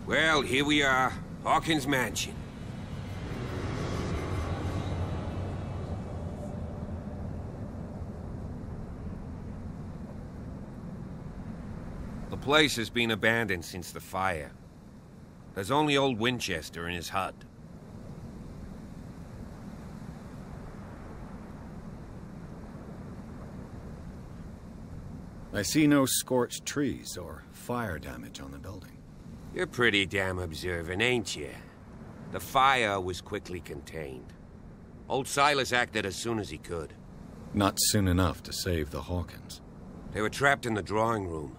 Well, here we are. Hawkins Mansion. The place has been abandoned since the fire. There's only old Winchester in his hut. I see no scorched trees or fire damage on the building. You're pretty damn observant, ain't you? The fire was quickly contained. Old Silas acted as soon as he could. Not soon enough to save the Hawkins. They were trapped in the drawing room.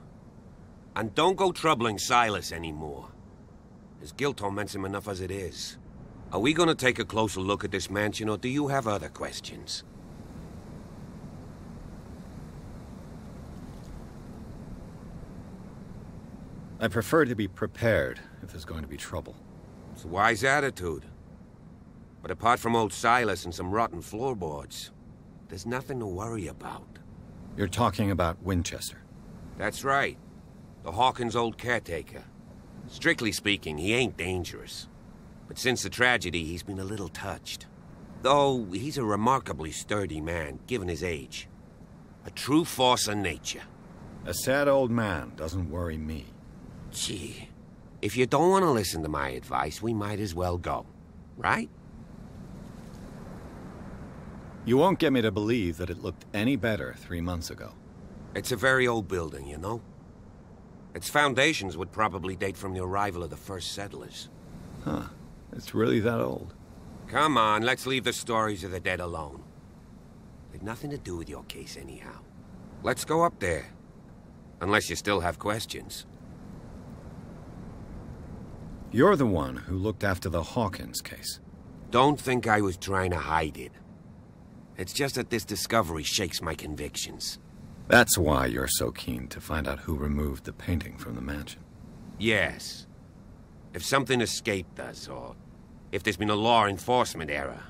And don't go troubling Silas anymore. His guilt torments him enough as it is. Are we gonna take a closer look at this mansion, or do you have other questions? I prefer to be prepared if there's going to be trouble. It's a wise attitude. But apart from old Silas and some rotten floorboards, there's nothing to worry about. You're talking about Winchester? That's right. The Hawkins' old caretaker. Strictly speaking, he ain't dangerous. But since the tragedy, he's been a little touched. Though, he's a remarkably sturdy man, given his age. A true force of nature. A sad old man doesn't worry me. Gee, if you don't want to listen to my advice, we might as well go. Right? You won't get me to believe that it looked any better 3 months ago. It's a very old building, you know? Its foundations would probably date from the arrival of the first settlers. Huh. It's really that old. Come on, let's leave the stories of the dead alone. They've nothing to do with your case anyhow. Let's go up there. Unless you still have questions. You're the one who looked after the Hawkins case. Don't think I was trying to hide it. It's just that this discovery shakes my convictions. That's why you're so keen to find out who removed the painting from the mansion. Yes. If something escaped us, or if there's been a law enforcement error,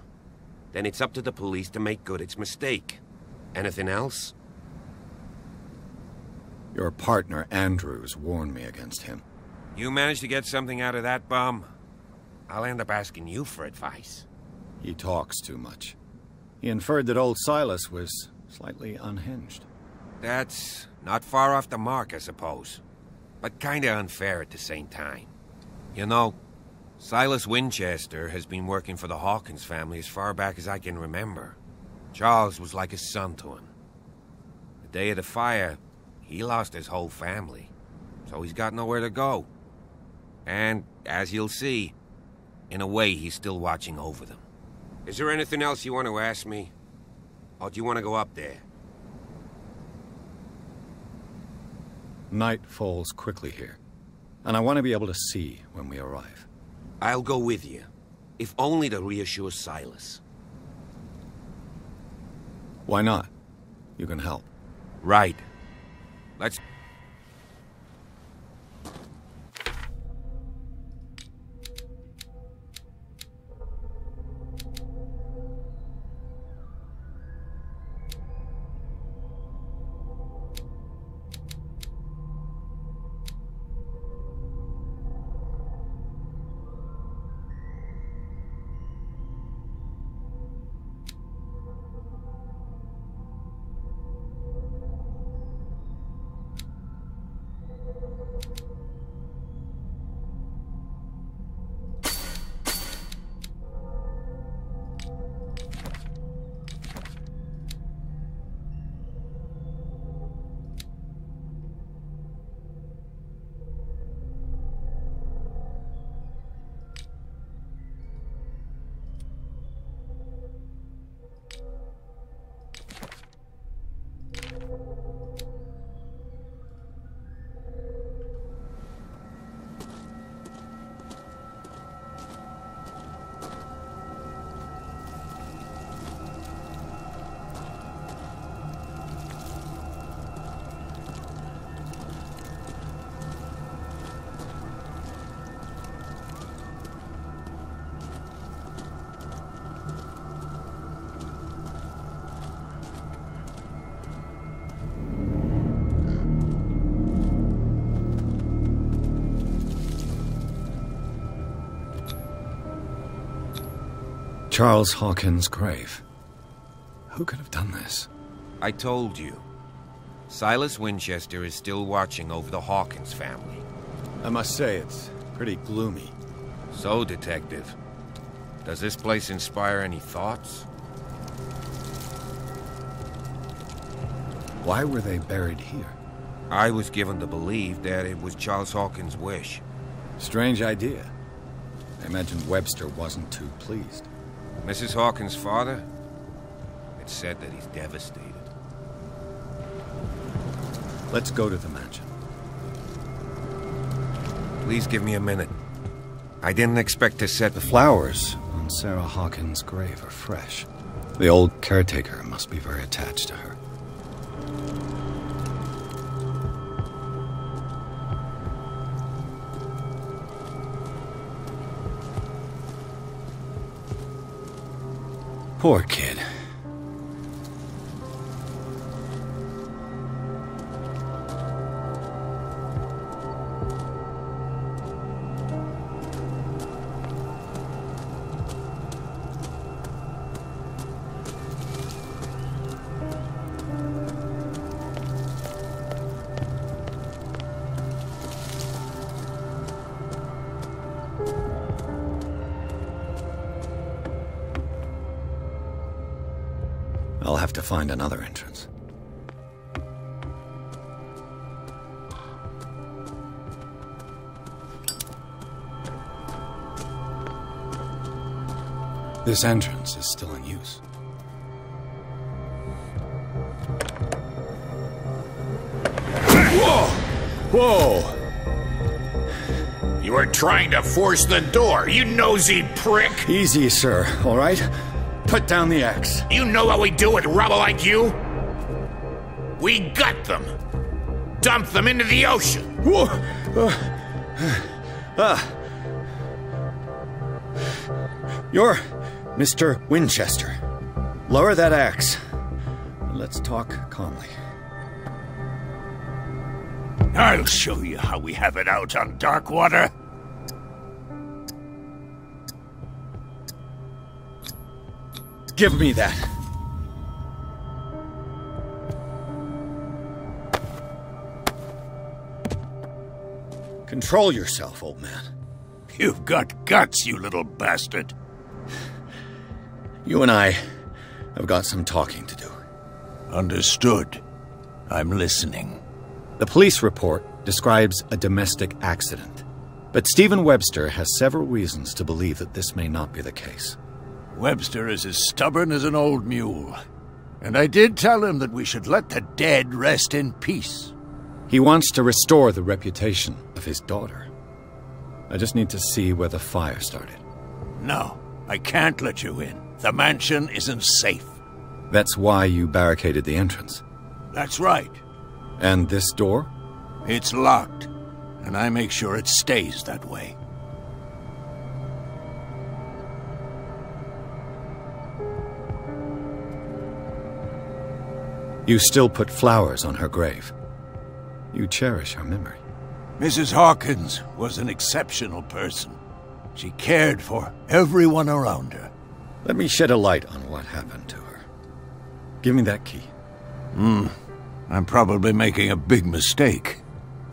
then it's up to the police to make good its mistake. Anything else? Your partner, Andrews, warned me against him. You managed to get something out of that bum? I'll end up asking you for advice. He talks too much. He inferred that old Silas was slightly unhinged. That's not far off the mark, I suppose. But kinda unfair at the same time. You know, Silas Winchester has been working for the Hawkins family as far back as I can remember. Charles was like a son to him. The day of the fire, he lost his whole family. So he's got nowhere to go. And, as you'll see, in a way he's still watching over them. Is there anything else you want to ask me? Or do you want to go up there? Night falls quickly here, and I want to be able to see when we arrive. I'll go with you, if only to reassure Silas. Why not? You can help. Right. Let's... Charles Hawkins' grave. Who could have done this? I told you. Silas Winchester is still watching over the Hawkins family. I must say, it's pretty gloomy. So, Detective, does this place inspire any thoughts? Why were they buried here? I was given to believe that it was Charles Hawkins' wish. Strange idea. I imagine Webster wasn't too pleased. Mrs. Hawkins' father? It's said that he's devastated. Let's go to the mansion. Please give me a minute. I didn't expect to set The flowers on Sarah Hawkins' grave are fresh. The old caretaker must be very attached to her. Poor kid. I'll have to find another entrance. This entrance is still in use. Whoa! Whoa! You are trying to force the door, you nosy prick! Easy, sir, all right? Put down the axe. You know what we do with rubble like you? We gut them. Dump them into the ocean. Whoa! You're Mr. Winchester. Lower that axe. Let's talk calmly. I'll show you how we have it out on Darkwater. Give me that. Control yourself, old man. You've got guts, you little bastard. You and I have got some talking to do. Understood. I'm listening. The police report describes a domestic accident, but Stephen Webster has several reasons to believe that this may not be the case. Webster is as stubborn as an old mule. And I did tell him that we should let the dead rest in peace. He wants to restore the reputation of his daughter. I just need to see where the fire started. No, I can't let you in. The mansion isn't safe. That's why you barricaded the entrance. That's right. And this door? It's locked, and I make sure it stays that way. You still put flowers on her grave. You cherish her memory. Mrs. Hawkins was an exceptional person. She cared for everyone around her. Let me shed a light on what happened to her. Give me that key. I'm probably making a big mistake,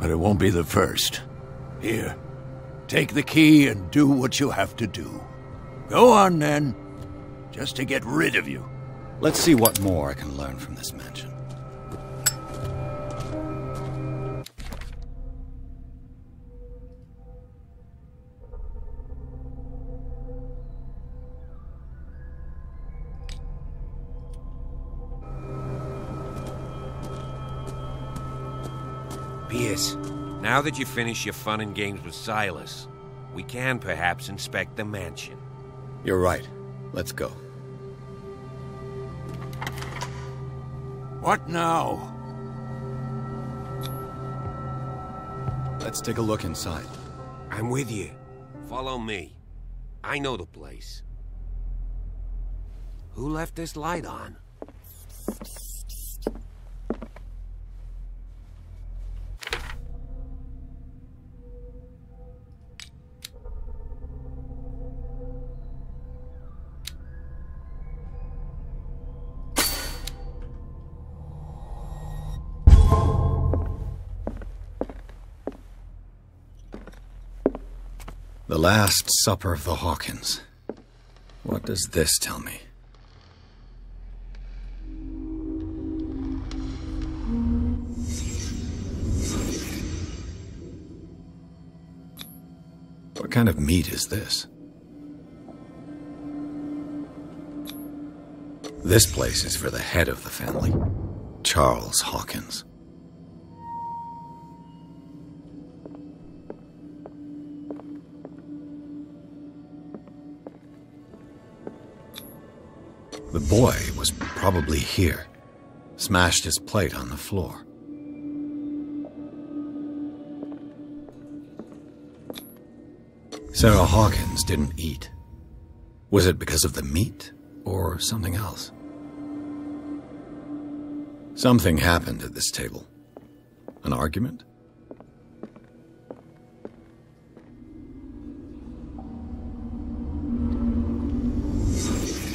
but it won't be the first. Here, take the key and do what you have to do. Go on, then, just to get rid of you. Let's see what more I can learn from this mansion. Pierce, now that you finish your fun and games with Silas, we can perhaps inspect the mansion. You're right. Let's go. What now? Let's take a look inside. I'm with you. Follow me. I know the place. Who left this light on? The Last Supper of the Hawkins. What does this tell me? What kind of meat is this? This place is for the head of the family, Charles Hawkins. The boy was probably here, smashed his plate on the floor. Sarah Hawkins didn't eat. Was it because of the meat or something else? Something happened at this table. An argument?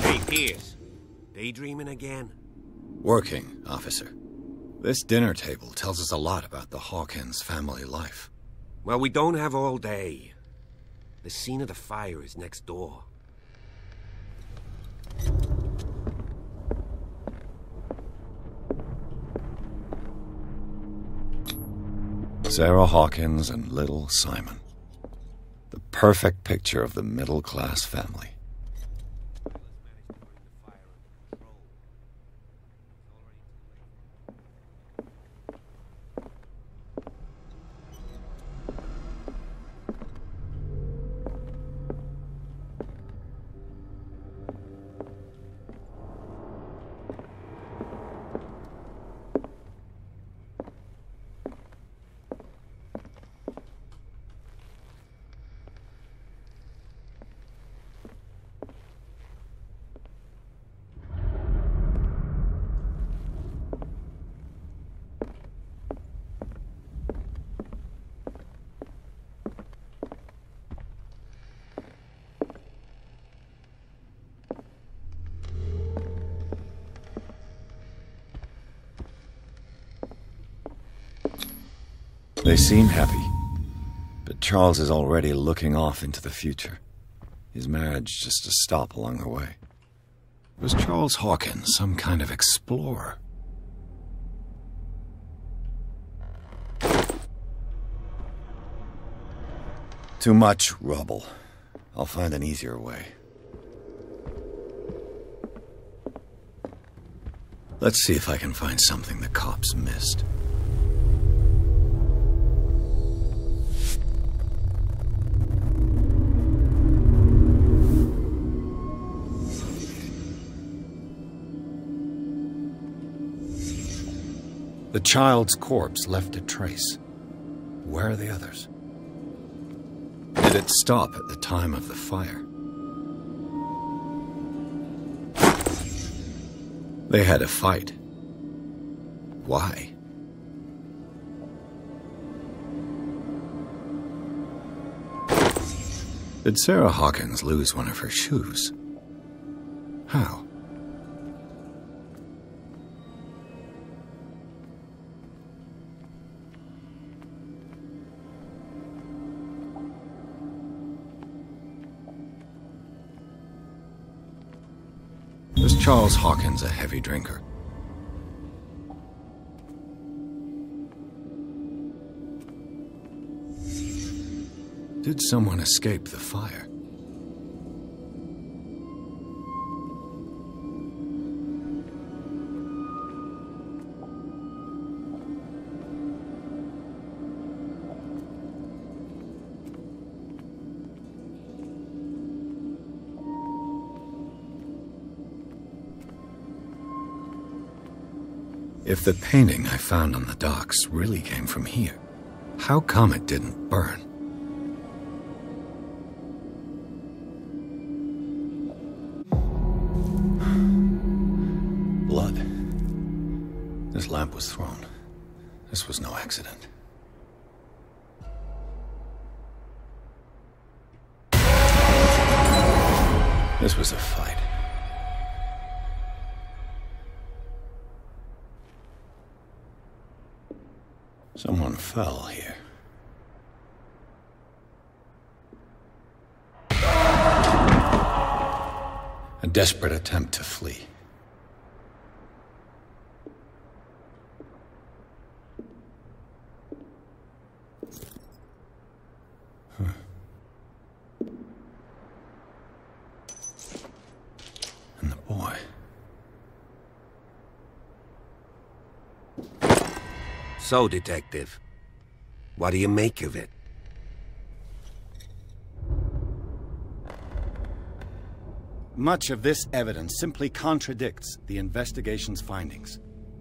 Hey, Pierce. Daydreaming again? Working, officer. This dinner table tells us a lot about the Hawkins family life. Well, we don't have all day. The scene of the fire is next door. Sarah Hawkins and little Simon. The perfect picture of the middle-class family. They seem happy, but Charles is already looking off into the future. His marriage just a stop along the way. Was Charles Hawkins some kind of explorer? Too much rubble. I'll find an easier way. Let's see if I can find something the cops missed. The child's corpse left a trace. Where are the others? Did it stop at the time of the fire? They had a fight. Why? Did Sarah Hawkins lose one of her shoes? How? Was Charles Hawkins a heavy drinker? Did someone escape the fire? If the painting I found on the docks really came from here, how come it didn't burn? Blood. This lamp was thrown. This was no accident. This was a fight. Someone fell here. desperate attempt to flee. And the boy. So, Detective, what do you make of it? Much of this evidence simply contradicts the investigation's findings.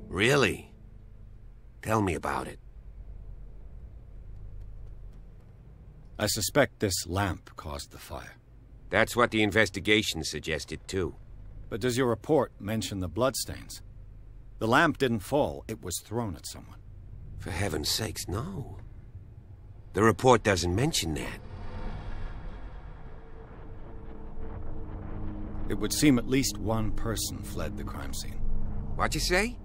Really? Tell me about it. I suspect this lamp caused the fire. That's what the investigation suggested, too. But does your report mention the bloodstains? The lamp didn't fall, it was thrown at someone. For heaven's sakes, no. The report doesn't mention that. It would seem at least one person fled the crime scene. What'd you say?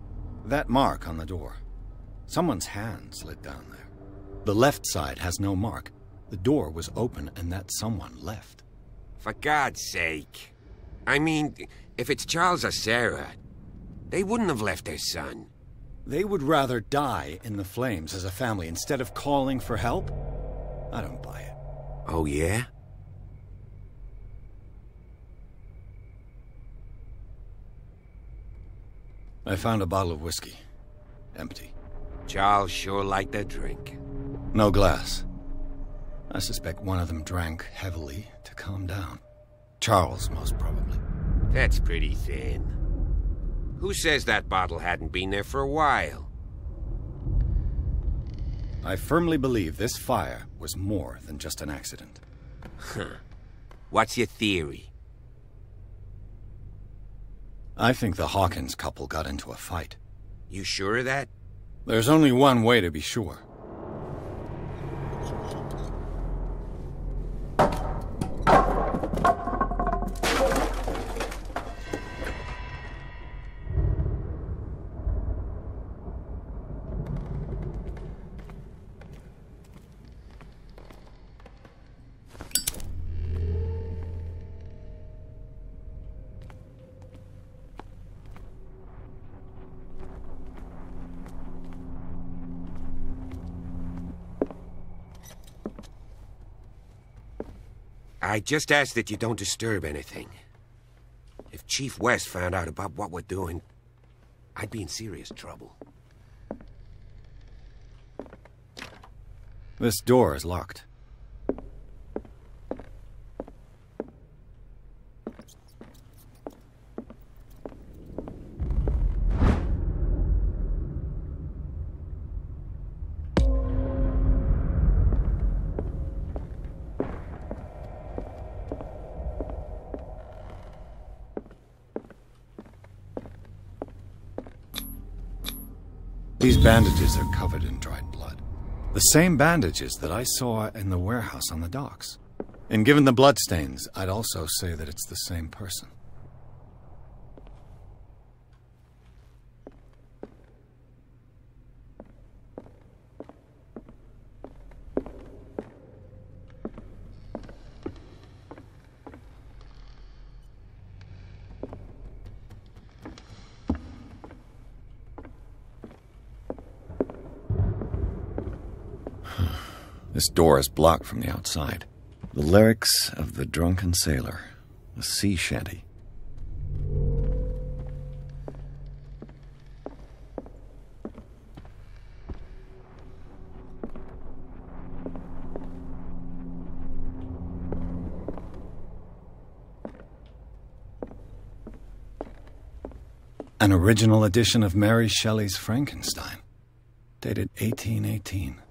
That mark on the door. Someone's hand slid down there. The left side has no mark. The door was open and that someone left. For God's sake. I mean, if it's Charles or Sarah, they wouldn't have left their son. They would rather die in the flames as a family instead of calling for help? I don't buy it. Oh, yeah? I found a bottle of whiskey. Empty. Charles sure liked that drink. No glass. I suspect one of them drank heavily to calm down. Charles, most probably. That's pretty thin. Who says that bottle hadn't been there for a while? I firmly believe this fire was more than just an accident. Huh. What's your theory? I think the Hawkins couple got into a fight. You sure of that? There's only one way to be sure. I just ask that you don't disturb anything. If Chief West found out about what we're doing, I'd be in serious trouble. This door is locked. These bandages are covered in dried blood. The same bandages that I saw in the warehouse on the docks. And given the bloodstains, I'd also say that it's the same person. This door is blocked from the outside. The lyrics of The Drunken Sailor, a sea shanty. An original edition of Mary Shelley's Frankenstein, dated 1818.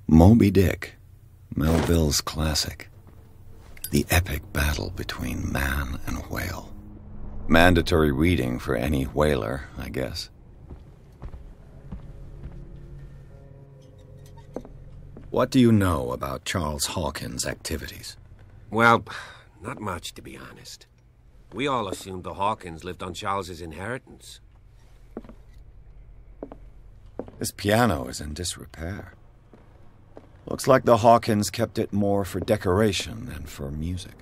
Moby Dick, Melville's classic. The epic battle between man and whale. Mandatory reading for any whaler, I guess. What do you know about Charles Hawkins' activities? Well, not much, to be honest. We all assumed the Hawkins lived on Charles's inheritance. This piano is in disrepair. Looks like the Hawkins kept it more for decoration than for music.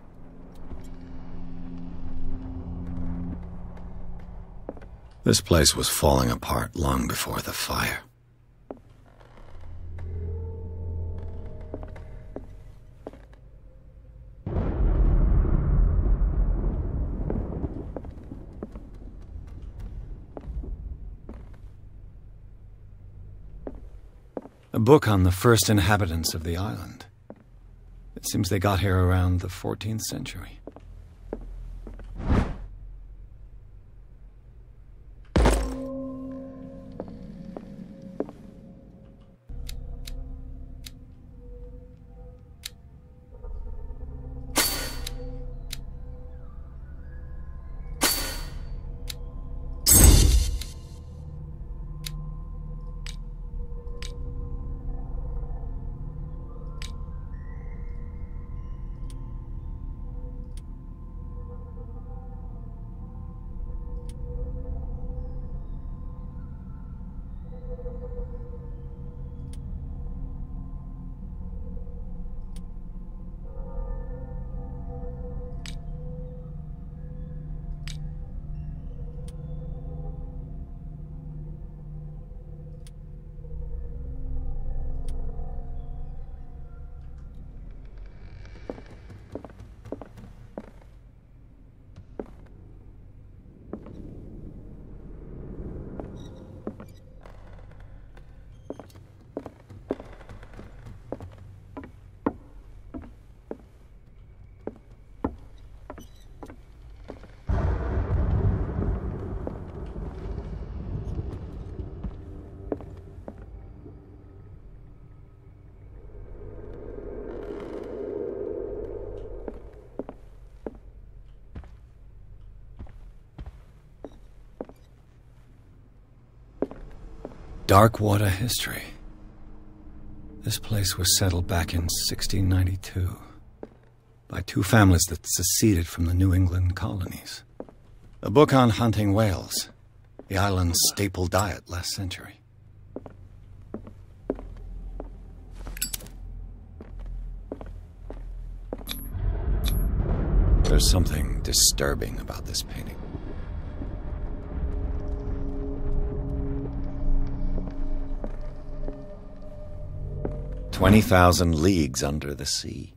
This place was falling apart long before the fire. A book on the first inhabitants of the island. It seems they got here around the 14th century. Darkwater history. This place was settled back in 1692 by two families that seceded from the New England colonies. A book on hunting whales, the island's staple diet last century. There's something disturbing about this painting. "20,000 leagues under the sea."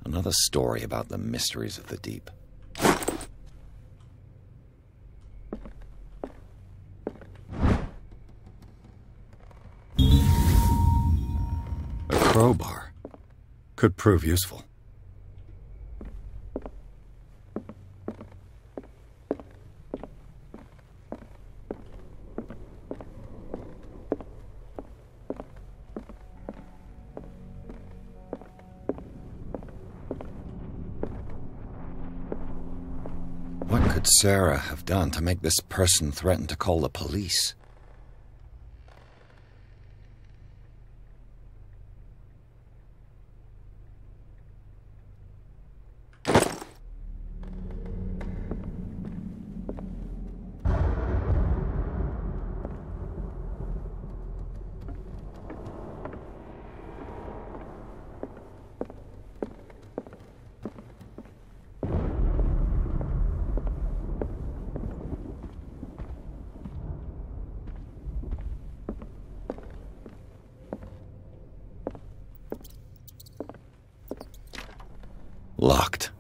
Another story about the mysteries of the deep. A crowbar could prove useful. What could Sarah have done to make this person threaten to call the police? Locked.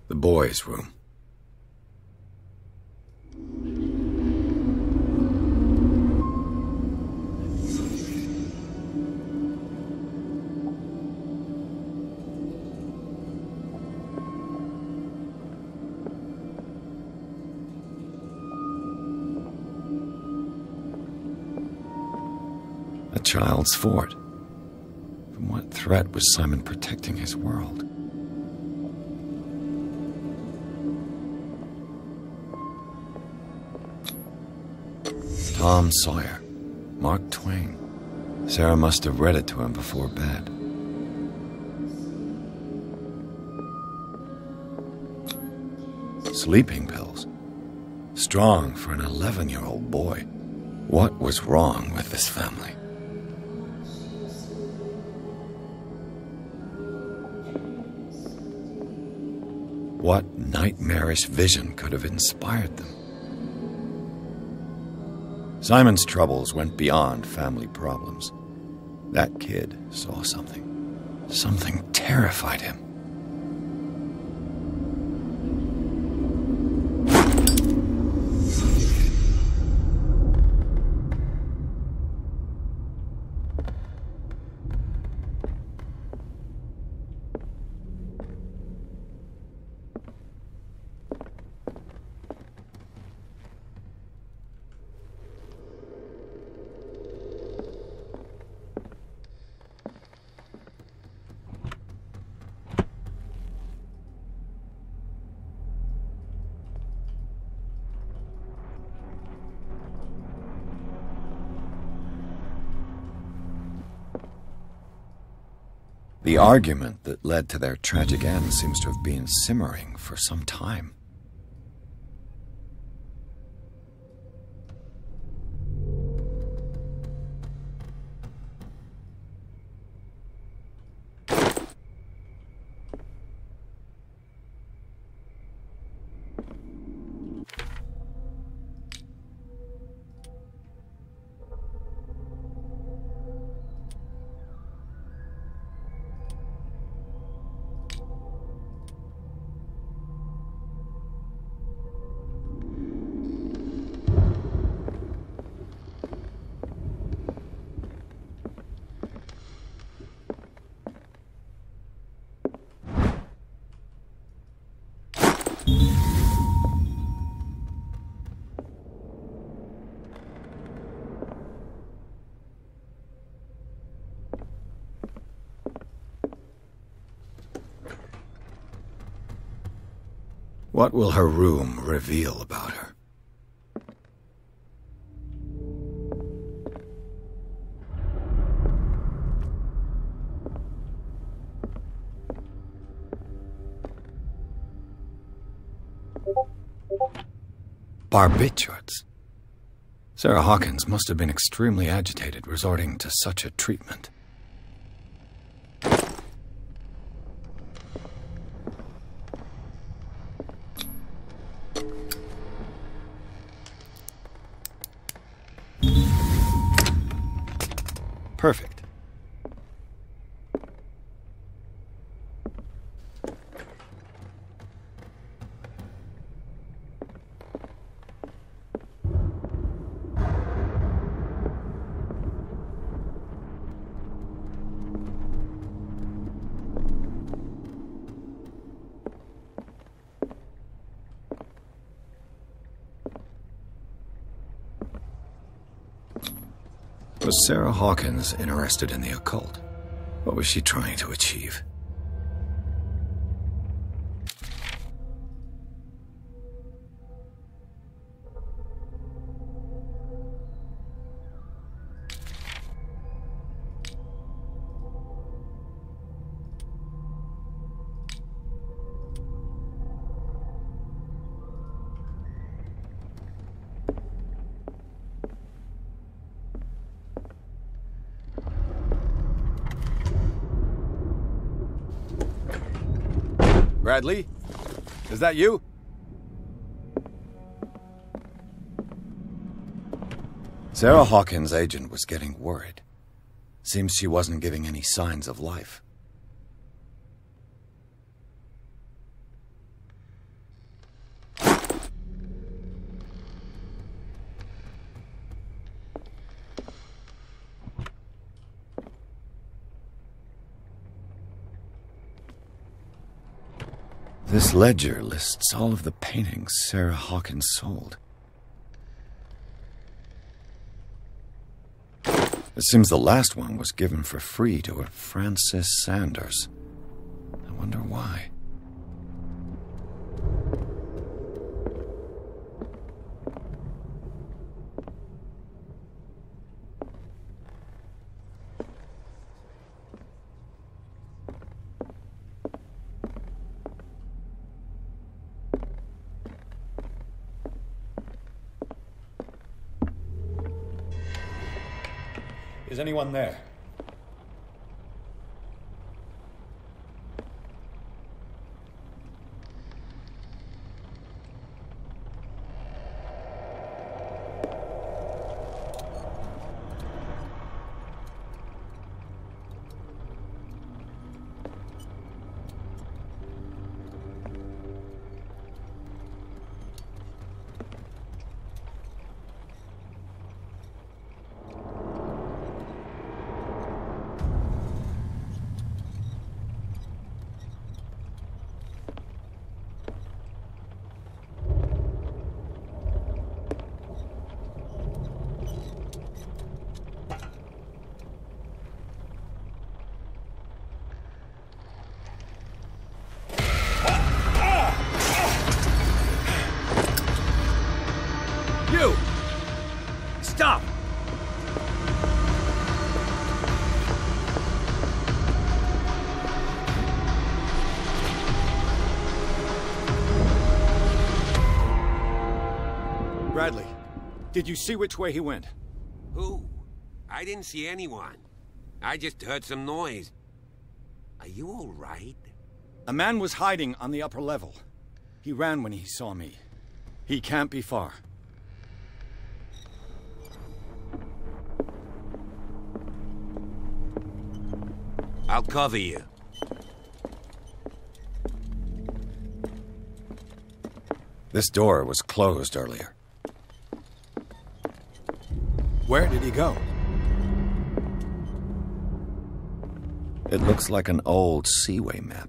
The boys' room. A child's fort. From what threat was Simon protecting his world? Tom Sawyer. Mark Twain. Sarah must have read it to him before bed. Sleeping pills. Strong for an 11-year-old boy. What was wrong with this family? What nightmarish vision could have inspired them? Simon's troubles went beyond family problems. That kid saw something. Something terrified him. The argument that led to their tragic end seems to have been simmering for some time. What will her room reveal about her? Barbiturates. Sarah Hawkins must have been extremely agitated resorting to such a treatment. Perfect. Was Sarah Hawkins interested in the occult? What was she trying to achieve? Bradley? Is that you? Sarah Hawkins' agent was getting worried. Seems she wasn't giving any signs of life. This ledger lists all of the paintings Sarah Hawkins sold. It seems the last one was given for free to a Francis Sanders. I wonder why. Is anyone there? Stop! Bradley, did you see which way he went? Who? I didn't see anyone. I just heard some noise. Are you all right? A man was hiding on the upper level. He ran when he saw me. He can't be far. I'll cover you. This door was closed earlier. Where did he go? It looks like an old seaway map.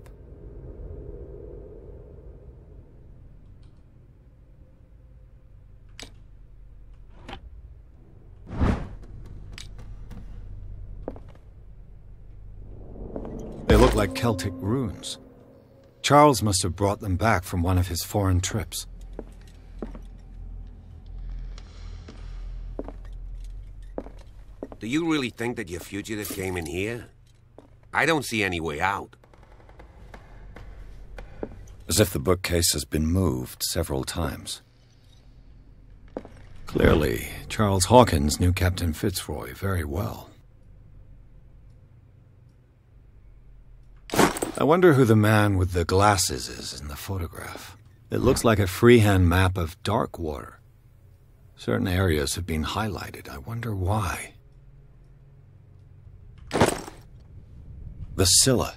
They look like Celtic runes. Charles must have brought them back from one of his foreign trips. Do you really think that your fugitive came in here? I don't see any way out. As if the bookcase has been moved several times. Clearly, Charles Hawkins knew Captain Fitzroy very well. I wonder who the man with the glasses is in the photograph. It looks like a freehand map of dark water. Certain areas have been highlighted. I wonder why. The Scylla.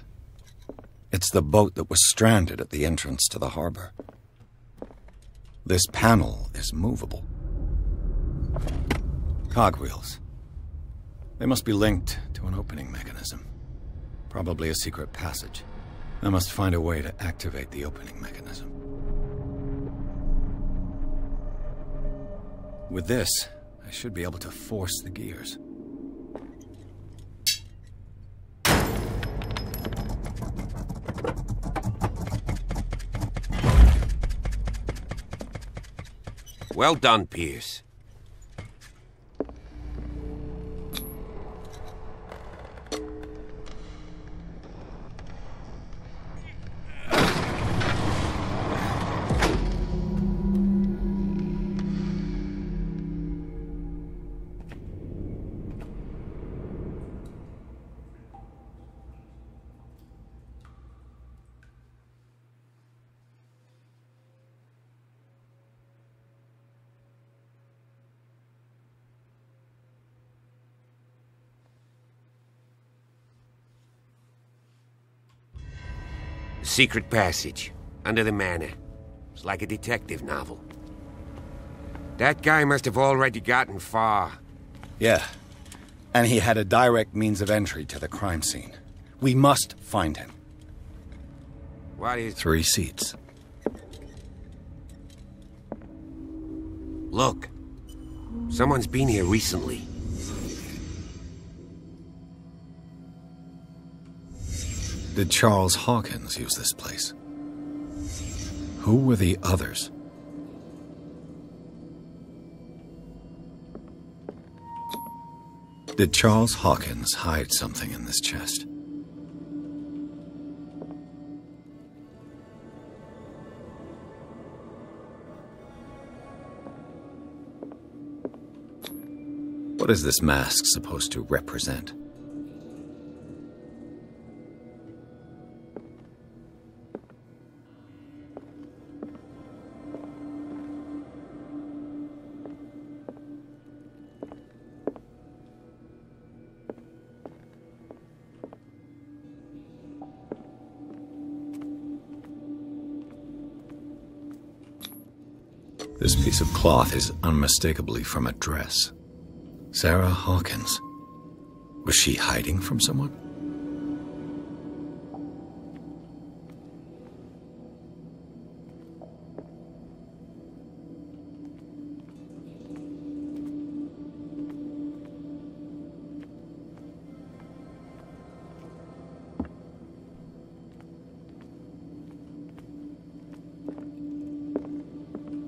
It's the boat that was stranded at the entrance to the harbor. This panel is movable. Cogwheels. They must be linked to an opening mechanism. Probably a secret passage. I must find a way to activate the opening mechanism. With this, I should be able to force the gears. Well done, Pierce. Secret passage, under the manor. It's like a detective novel. That guy must have already gotten far. Yeah. And he had a direct means of entry to the crime scene. We must find him. What is... 3 seats. Look. Someone's been here recently. Did Charles Hawkins use this place? Who were the others? Did Charles Hawkins hide something in this chest? What is this mask supposed to represent? This piece of cloth is unmistakably from a dress. Sarah Hawkins. Was she hiding from someone?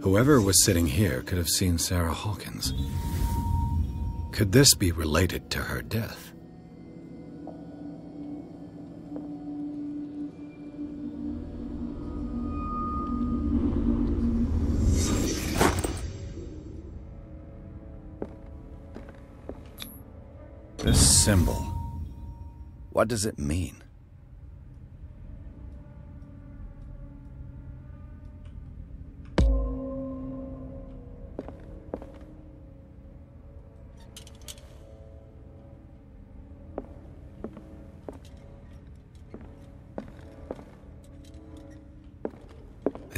Whoever was sitting here could have seen Sarah Hawkins. Could this be related to her death? This symbol, what does it mean?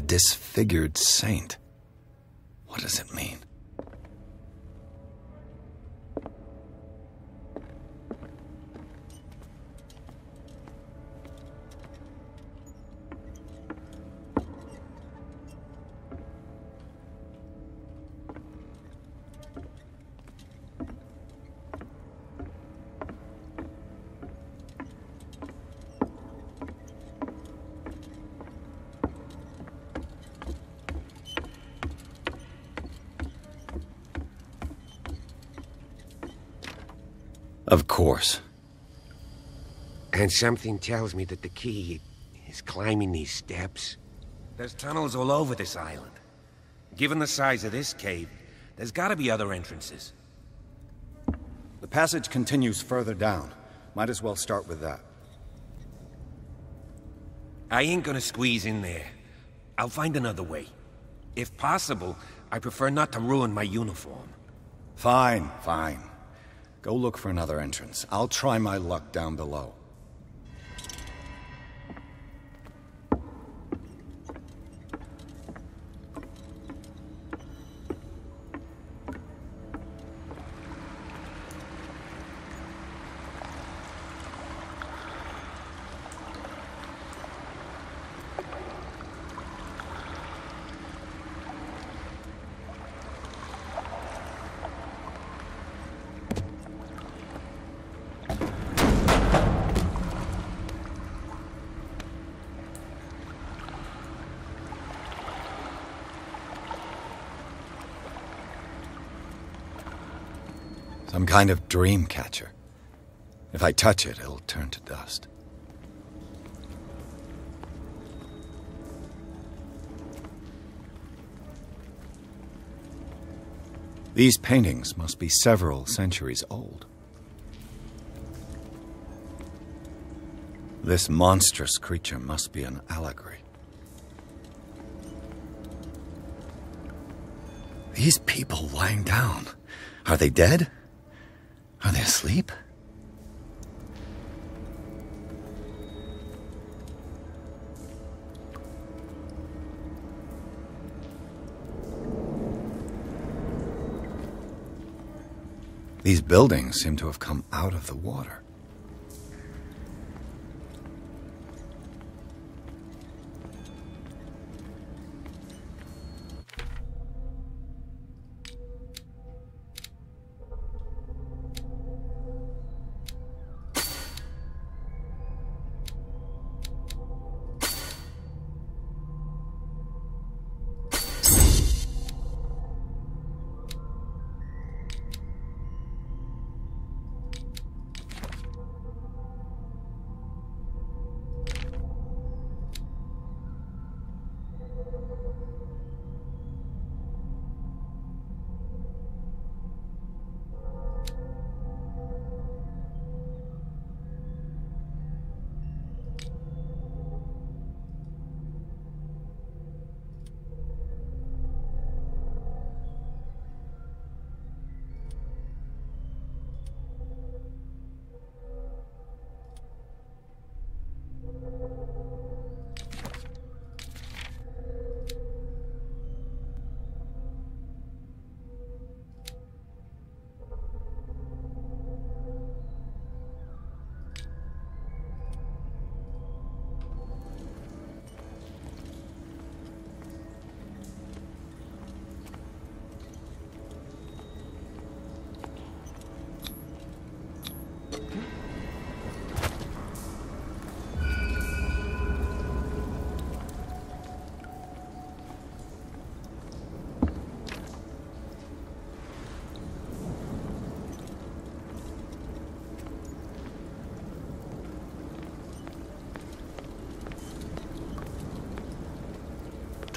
Disfigured saint. What does it mean? Of course. And something tells me that the key is climbing these steps. There's tunnels all over this island. Given the size of this cave, there's gotta be other entrances. The passage continues further down. Might as well start with that. I ain't gonna squeeze in there. I'll find another way. If possible, I prefer not to ruin my uniform. Fine, fine. Go look for another entrance. I'll try my luck down below. Some kind of dream catcher. If I touch it, it'll turn to dust. These paintings must be several centuries old. This monstrous creature must be an allegory. These people lying down, are they dead? Are they asleep? These buildings seem to have come out of the water.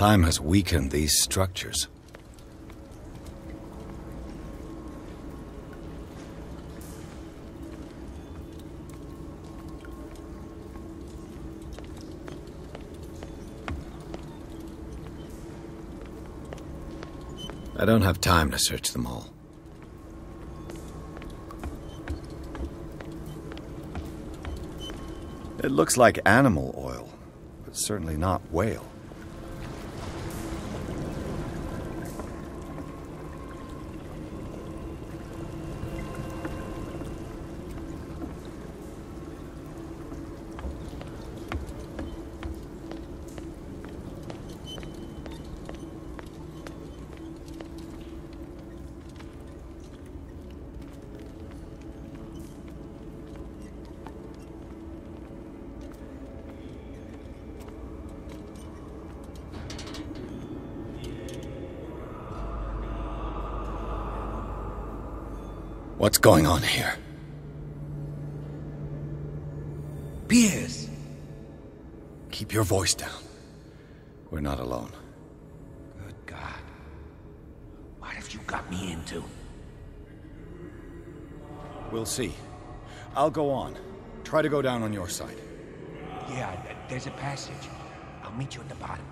Time has weakened these structures. I don't have time to search them all. It looks like animal oil, but certainly not whale. What's going on here? Pierce! Keep your voice down. We're not alone. Good God. What have you got me into? We'll see. I'll go on. Try to go down on your side. Yeah, there's a passage. I'll meet you at the bottom.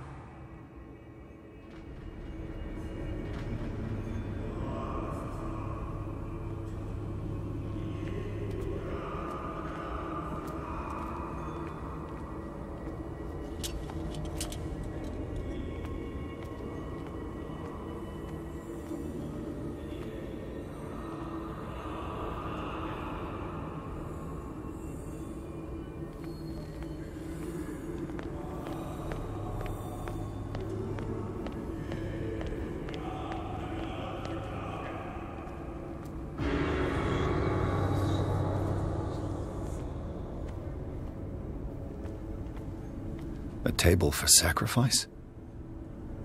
A table for sacrifice?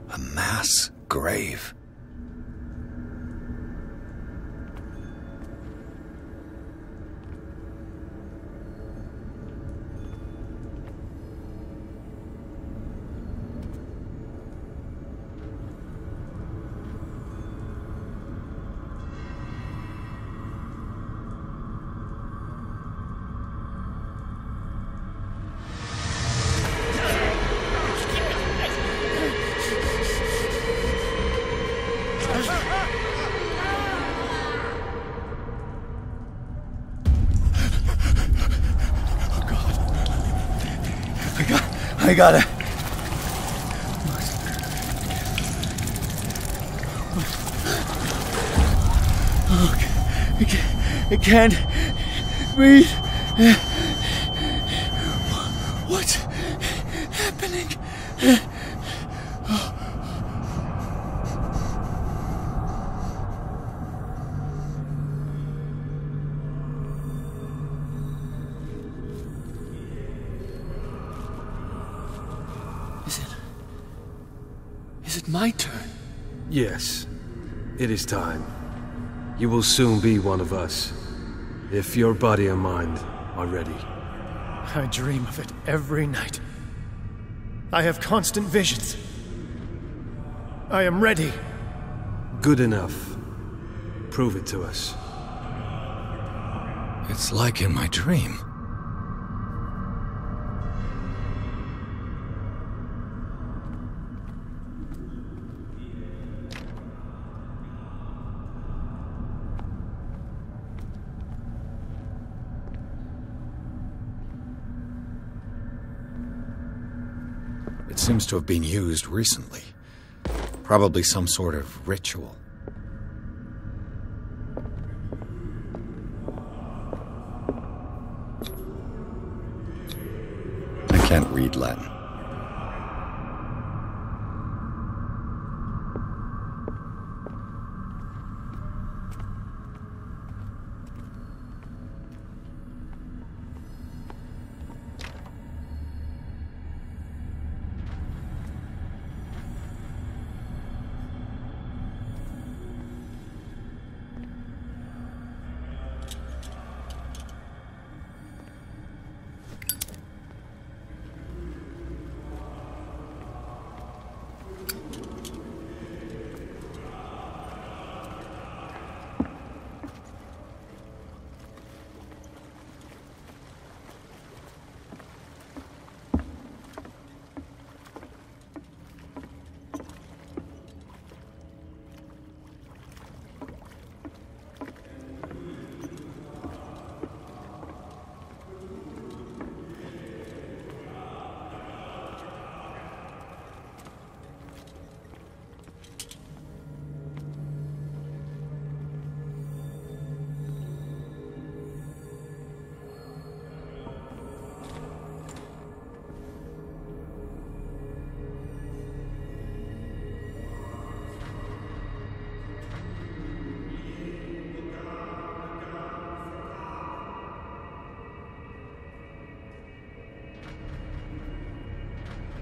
A mass grave? I gotta... I can't breathe. What's happening? Is it my turn? Yes, it is time. You will soon be one of us, if your body and mind are ready. I dream of it every night. I have constant visions. I am ready. Good enough. Prove it to us. It's like in my dream. It seems to have been used recently. Probably some sort of ritual. I can't read Latin.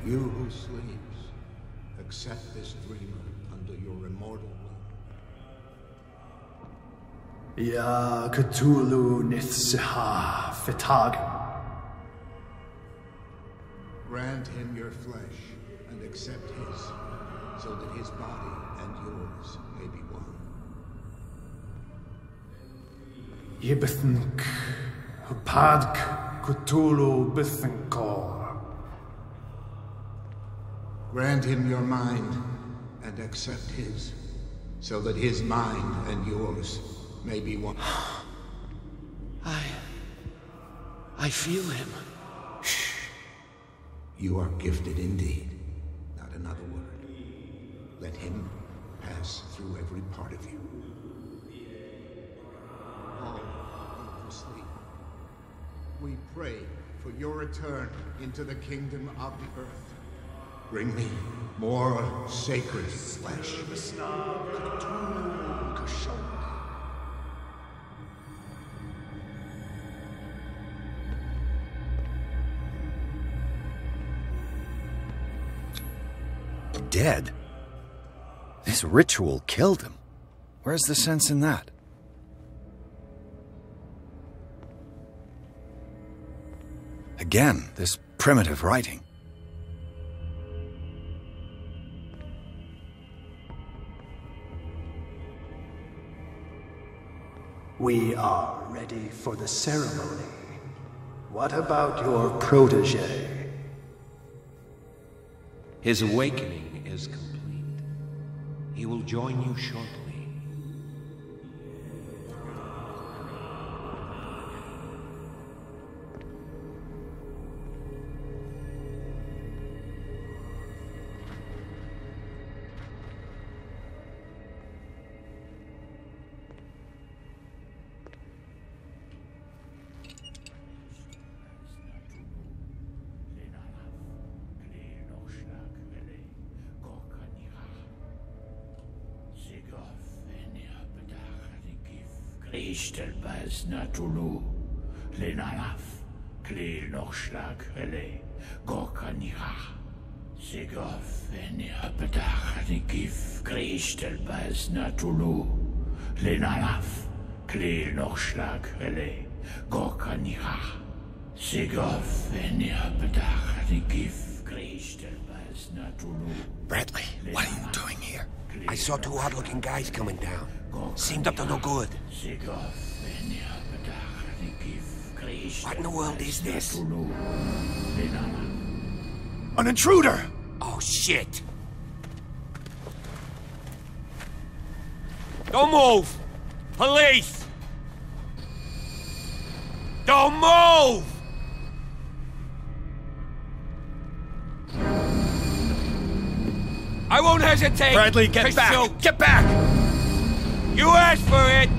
You who sleeps, accept this dreamer under your immortal will. Ya Cthulhu Nithsiha Fitag. Grant him your flesh and accept his, so that his body and yours may be one. Yibithink Hupadk Cthulhu Bithinkor. Grant him your mind and accept his, so that his mind and yours may be one. I feel him. Shh. You are gifted indeed. Not another word. Let him pass through every part of you. All go to sleep. We pray for your return into the kingdom of the earth. Bring me more sacred flesh. Dead? This ritual killed him. Where's the sense in that? Again, this primitive writing. We are ready for the ceremony. What about your protege? His awakening is complete. He will join you shortly. Ishtelbaz Natulu, Lenalaf, Klil Nochschlag, Rele, Gorkanira, Segof, Eniapetach, Nikif, Krishtelbaz Natulu, Lenalaf, Klil Nochschlag, Rele, Gorkanira, Segof, Eniapetach, Nikif, Krishtelbaz Natulu. Bradley, what are you doing here? I saw two odd-looking guys coming down. Seemed up to no good. What in the world is this? An intruder! Oh, shit! Don't move! Police! Don't move! I won't hesitate! Bradley, get back! Shoot. Get back! You asked for it!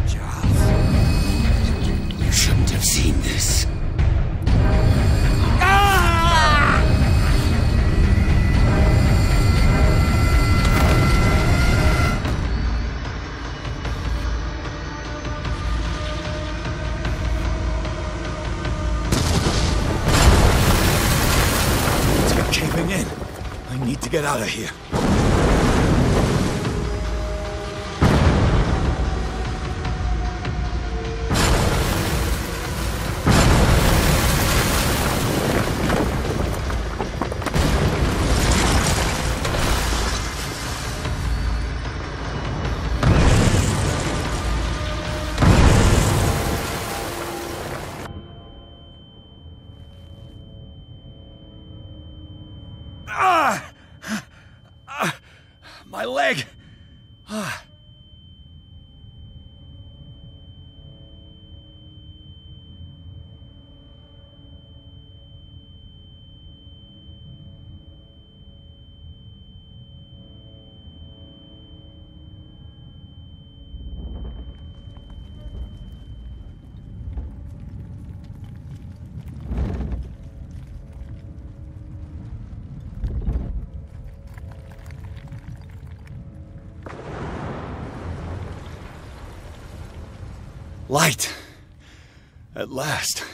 Charles, you shouldn't have seen this. I need to get out of here. My leg! Light! At last.